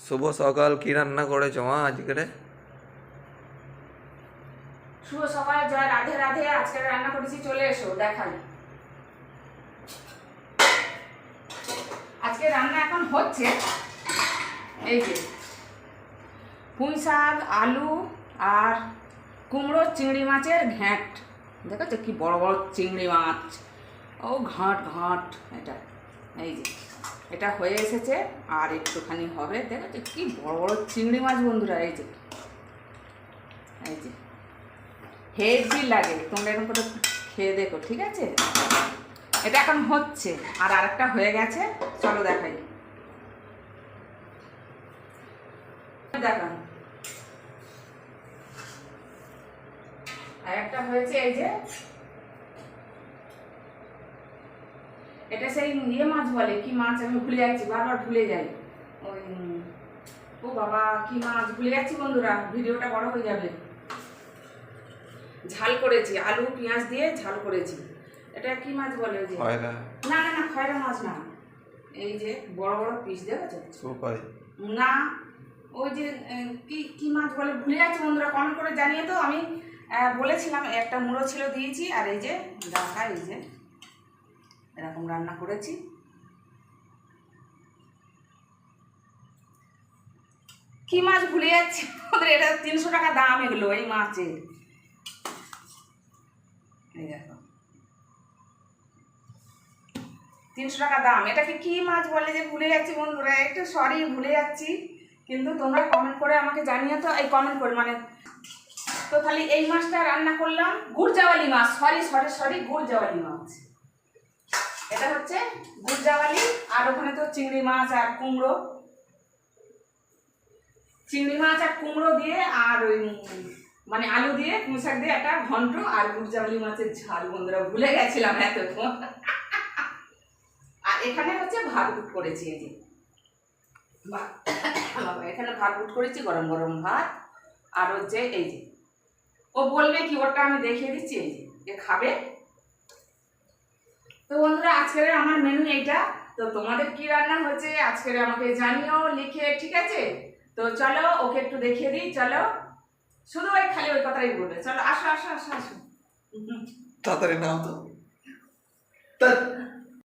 শুভ সকাল, কি রান্না করেছো মা আজকে? শুভ সকাল, জয় রাধে রাধে। আজকে রান্না করেছি, চলে এসো দেখাই। আজকে রান্না এখন হচ্ছে এই যে পুঁই শাক, আলু আর কুমড়ো চিংড়ি মাছের ঘ্যাঁট। দেখেছো কি বড় বড় চিংড়ি মাছ, ও ঘাট ঘাট। এই যে এটা হয়ে এসেছে আর একটুখানি হবে। দেখেছো কি বড় বড় চিংড়ি মাছ বন্ধুরা। এই যে হেভি লাগে, তোমরা এরকম করে খেয়ে দেখো, ঠিক আছে? এটা এখন হচ্ছে আর আরেকটা হয়ে গেছে, চলো দেখাই। দেখান, আরেকটা হয়েছে এই যে, এটা সেই ইয়ে মাছ বলে, কি মাছ আমি ভুলে যাচ্ছি, বারবার ভুলে যাই। ওই ও বাবা, কি মাছ ভুলে যাচ্ছি বন্ধুরা, ভিডিওটা বড় হয়ে যাবে। ঝাল করেছি, আলু পেঁয়াজ দিয়ে ঝাল করেছি। এটা কি মাছ বলে? ওই যে খয়রা। না না না, খয়রা মাছ না। এই যে বড় বড় পিস দেখেছো? সুপাই না, ওই যে কি কি মাছ বলে ভুলে যাচ্ছি বন্ধুরা, কমেন্ট করে জানিয়ে তো। আমি বলেছিলাম একটা মুড়ো ছিল, দিয়েছি। আর এই যে দেখা, এই যে এরকম রান্না করেছি। কি মাছ ভুলে যাচ্ছি ওদের, এটা 300 টাকা দাম এগুলো এই মাছের। এই দেখো 300 টাকা দাম। এটাকে কি মাছ বলে যে ভুলে যাচ্ছি বন্ধুরা, একটু সরি, ভুলে যাচ্ছি। কিন্তু তোমরা কমেন্ট করে আমাকে জানিয়ে তো, এই কমেন্ট করে মানে। তো তাহলে এই মাছটা রান্না করলাম, গুড়জাওয়ালি মাছ, সরি সরি সরি, গুড়জাওয়ালি মাছ। এটা হচ্ছে গুড়জাওয়ালি। আর ওখানে তো চিংড়ি মাছ আর কুমড়ো, চিংড়ি মাছ আর কুমড়ো দিয়ে, আর ওই মানে আলু দিয়ে পুঁই শাক দিয়ে একটা ঘন্ট, আর গুড়জাওয়ালি মাছের ঝাল বন্ধুরা, ভুলে গেছিলাম এতক্ষণ। আর এখানে হচ্ছে ভাতগুট করেছি, এই যে বাবা, এখানে ভাতগুট করেছি, গরম গরম ভাত। আর হচ্ছে এই যে, ও বলবে কি, ওটা আমি দেখিয়ে দিচ্ছি। এই যে এ খাবে। তো বন্ধুরা, আজকের আমার মেনু এইটা। তো তোমাদের কি রান্না হচ্ছে আজকের আমাকে জানিও লিখে, ঠিক আছে? তো চলো ওকে একটু দেখিয়ে দিই, চলো। শুধু ওই খালি ওই কথাই বলবে, চলো আসো আসো আসো আসো। তাড়াতাড়ি নাও তো।